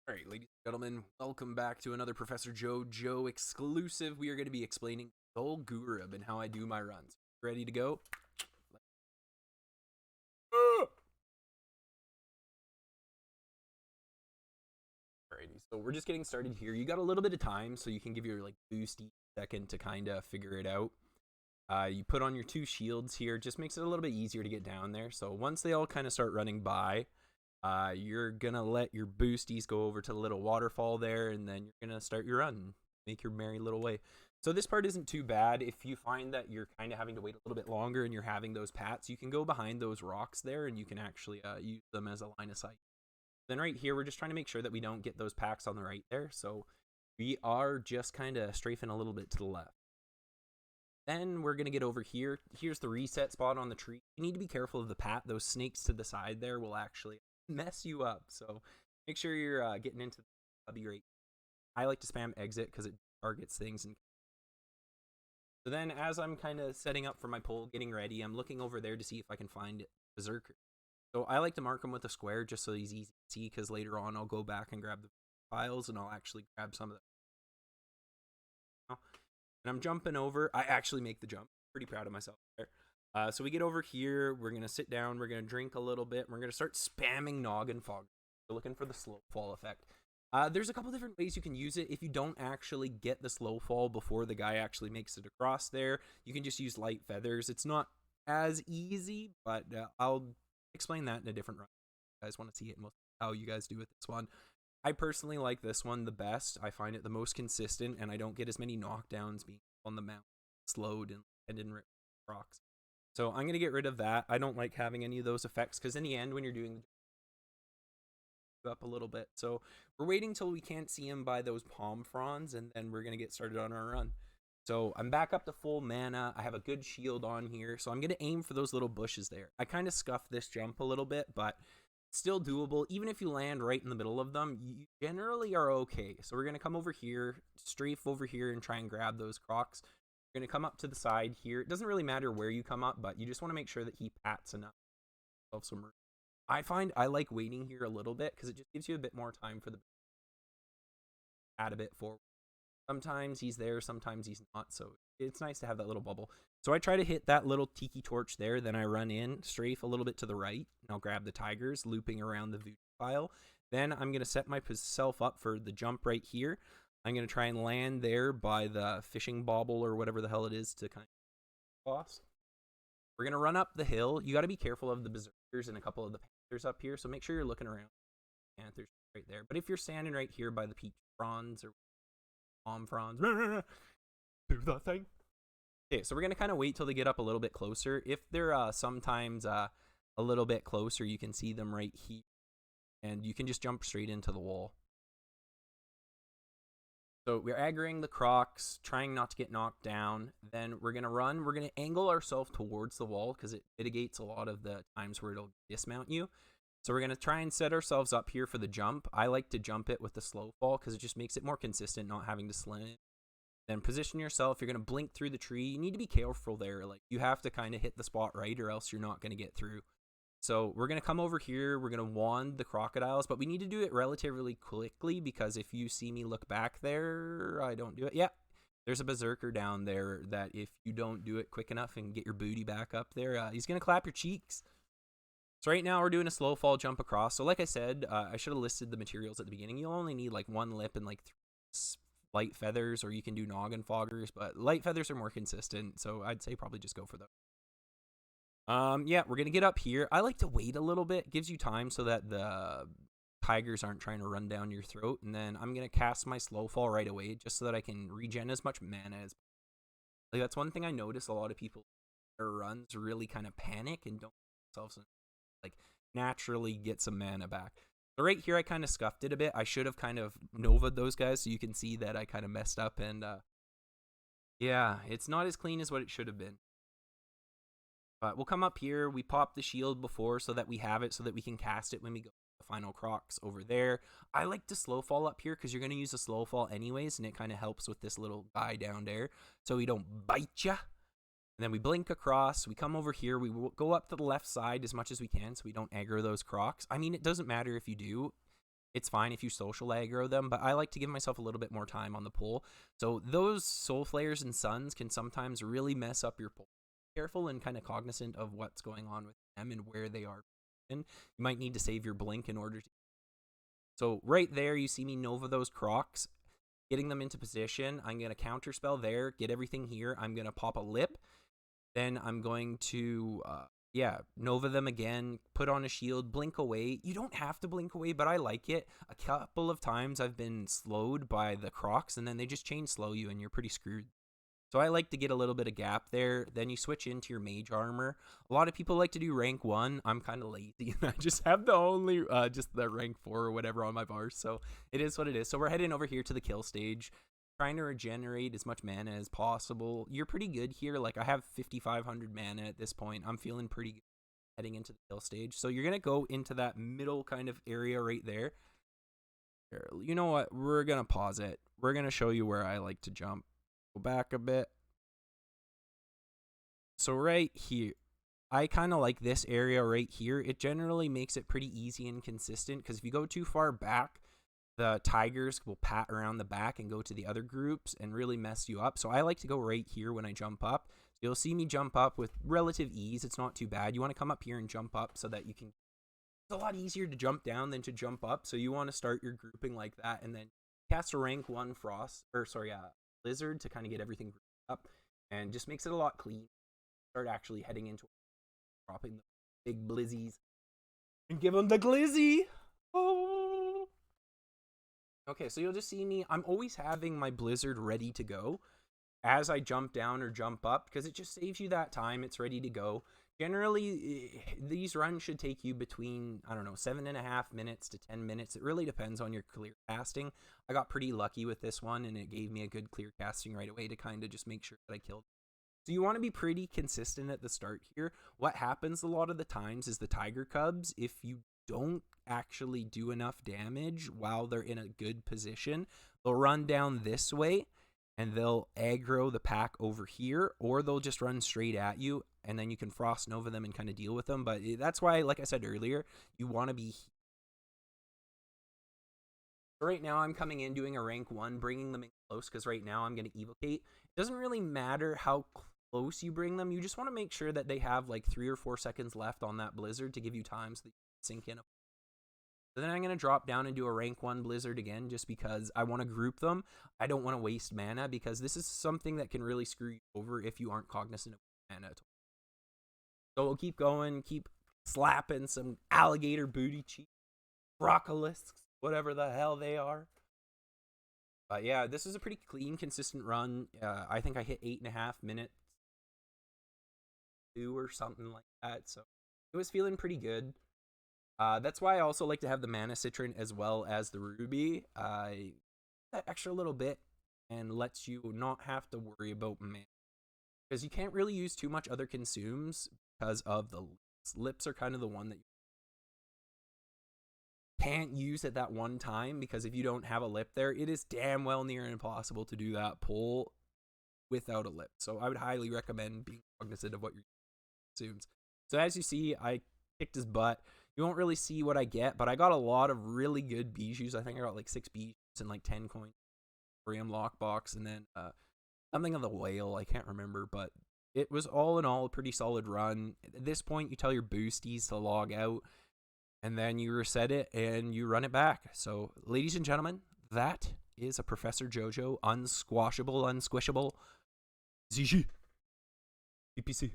All right, ladies and gentlemen, welcome back to another Professor Joe exclusive. We are going to be explaining Zul'Gurub and how I do my runs. Ready to go? Alrighty, so we're just getting started here. You got a little bit of time, so you can give your boosty second to kind of figure it out. You put on your two shields here, just makes it a little bit easier to get down there. So once they all kind of start running by, you're gonna let your boosties go over to the little waterfall there, and then you're gonna start your run, make your merry little way. So this part isn't too bad. If you find that you're kind of having to wait a little bit longer and you're having those pats, you can go behind those rocks there and you can actually use them as a line of sight. Then right here, we're just trying to make sure that we don't get those packs on the right there. So we are just kind of strafing a little bit to the left. Then we're going to get over here. Here's the reset spot on the tree. You need to be careful of the pat. Those snakes to the side there will actually mess you up. So make sure you're getting into the be great. I like to spam exit because it targets things. And so then as I'm kind of setting up for my pull, getting ready, I'm looking over there to see if I can find Berserkers. So I like to mark him with a square just so he's easy to see, because later on I'll go back and grab the files and I'll actually grab some of them. And I'm jumping over. I actually make the jump. Pretty proud of myself there. So we get over here. We're going to sit down. We're going to drink a little bit. And we're going to start spamming Noggin Fog. We're looking for the slow fall effect. There's a couple different ways you can use it. If you don't actually get the slow fall before the guy actually makes it across there, you can just use light feathers. It's not as easy, but I'll explain that in a different run. If you guys want to see it and how you guys do with this one. I personally like this one the best. I find it the most consistent, and I don't get as many knockdowns being on the mount, slowed, and didn't rip rocks. So I'm going to get rid of that. I don't like having any of those effects, because in the end, when you're doing up a little bit. So we're waiting till we can't see him by those palm fronds, and then we're going to get started on our run. So I'm back up to full mana. I have a good shield on here, so I'm going to aim for those little bushes there. I kind of scuffed this jump a little bit, but still doable. Even if you land right in the middle of them, you generally are okay. So we're going to come over here, strafe over here, and try and grab those crocs. We're going to come up to the side here. It doesn't really matter where you come up, but you just want to make sure that he pats enough. Some room. I find I like waiting here a little bit because it just gives you a bit more time for the add a bit forward. Sometimes he's there, sometimes he's not, so it's nice to have that little bubble. So I try to hit that little tiki torch there, then I run in, strafe a little bit to the right, and I'll grab the tigers, looping around the voodoo pile. Then I'm going to set myself up for the jump right here. I'm going to try and land there by the fishing bauble or whatever the hell it is to kind of boss. We're going to run up the hill. You got to be careful of the berserkers and a couple of the panthers up here, so make sure you're looking around. Panthers right there. But if you're standing right here by the peach fronds or palm fronds, do that thing. Okay, so we're going to kind of wait till they get up a little bit closer. If they're sometimes a little bit closer, you can see them right here. And you can just jump straight into the wall. So we're aggroing the crocs, trying not to get knocked down. Then we're going to run. We're going to angle ourselves towards the wall because it mitigates a lot of the times where it'll dismount you. So we're going to try and set ourselves up here for the jump. I like to jump it with the slow fall because it just makes it more consistent, not having to slam it. Then position yourself. You're going to blink through the tree. You need to be careful there. Like, you have to kind of hit the spot right or else you're not going to get through. So we're going to come over here. We're going to wand the crocodiles, but we need to do it relatively quickly because if you see me look back there, I don't do it. Yeah, there's a berserker down there that if you don't do it quick enough and get your booty back up there, he's going to clap your cheeks. So right now we're doing a slow fall jump across. So like I said, I should have listed the materials at the beginning. You'll only need like one lip and like 3 light feathers, or you can do noggin foggers, but light feathers are more consistent. So I'd say probably just go for those. Yeah, we're going to get up here. I like to wait a little bit. It gives you time so that the tigers aren't trying to run down your throat. And then I'm going to cast my slow fall right away just so that I can regen as much mana as possible. Like, that's one thing I notice a lot of people, their runs really kind of panic and don't themselves like naturally get some mana back. So right here I kind of scuffed it a bit. I should have kind of nova'd those guys so you can see that I kind of messed up, and yeah, it's not as clean as what it should have been. But we'll come up here. We popped the shield before so that we have it so that we can cast it when we go to the final crocs over there. I like to slow fall up here because you're going to use a slow fall anyways, and it kind of helps with this little guy down there so he don't bite ya. And then we blink across. We come over here. We will go up to the left side as much as we can so we don't aggro those crocs. I mean, it doesn't matter if you do. It's fine if you social aggro them, but I like to give myself a little bit more time on the pull. So those soul flares and suns can sometimes really mess up your pull. Careful and kind of cognizant of what's going on with them and where they are. You might need to save your blink in order to. So right there, you see me Nova those Crocs, getting them into position. I'm going to counterspell there, get everything here. I'm going to pop a lip. Then I'm going to, Nova them again, put on a shield, blink away. You don't have to blink away, but I like it. A couple of times I've been slowed by the Crocs, and then they just chain slow you, and you're pretty screwed. So I like to get a little bit of gap there. Then you switch into your mage armor. A lot of people like to do rank 1. I'm kind of lazy, and I just have the only, just the rank 4 or whatever on my bars. So it is what it is. So we're heading over here to the kill stage, trying to regenerate as much mana as possible. You're pretty good here. Like, I have 5,500 mana at this point. I'm feeling pretty good heading into the kill stage. So you're going to go into that middle kind of area right there. You know what? We're going to pause it. We're going to show you where I like to jump. Go back a bit. So right here, I kind of like this area right here. It generally makes it pretty easy and consistent, because if you go too far back, the tigers will pat around the back and go to the other groups and really mess you up. So I like to go right here when I jump up. So you'll see me jump up with relative ease. It's not too bad. You want to come up here and jump up so that you can. It's a lot easier to jump down than to jump up. So you want to start your grouping like that, and then cast a rank 1 Blizzard to kind of get everything up, and just makes it a lot clean. Start actually heading into dropping the big blizzies and give them the glizzy. Oh. Okay, so you'll just see me. I'm always having my Blizzard ready to go as I jump down or jump up, because it just saves you that time. It's ready to go. Generally, these runs should take you between, 7.5 minutes to 10 minutes. It really depends on your clear casting. I got pretty lucky with this one, and it gave me a good clear casting right away to kind of just make sure that I killed. So you want to be pretty consistent at the start here. What happens a lot of the times is the Tiger Cubs, if you don't actually do enough damage while they're in a good position, they'll run down this way, and they'll aggro the pack over here, or they'll just run straight at you, and then you can Frost Nova them and kind of deal with them. But that's why, like I said earlier, you want to be. Right now, I'm coming in doing a rank 1, bringing them in close, because right now I'm going to evocate. It doesn't really matter how close you bring them. You just want to make sure that they have like 3 or 4 seconds left on that Blizzard to give you time so that you can sink in. So then I'm going to drop down and do a rank 1 Blizzard again, just because I want to group them. I don't want to waste mana, because this is something that can really screw you over if you aren't cognizant of mana. So we'll keep going, keep slapping some alligator booty cheeks, broccolisks, whatever the hell they are. But yeah, this is a pretty clean, consistent run. I think I hit 8.5 minutes, 2 or something like that. So it was feeling pretty good. That's why I also like to have the Mana Citron as well as the Ruby. That extra little bit and lets you not have to worry about mana, because you can't really use too much other consumes because of the lips. Lips are kind of the one that you can't use at that one time, because if you don't have a lip there, it is damn well near impossible to do that pull without a lip. So I would highly recommend being cognizant of what your consumes. So as you see, I kicked his butt. You won't really see what I get, but I got a lot of really good Bijous. I think I got like 6 Bijous and like 10 coins, lockbox, and then something of the whale. I can't remember, but it was all in all a pretty solid run. At this point, you tell your boosties to log out, and then you reset it and you run it back. So, ladies and gentlemen, that is a Professor Jojo unsquashable, unsquishable ZG PPC.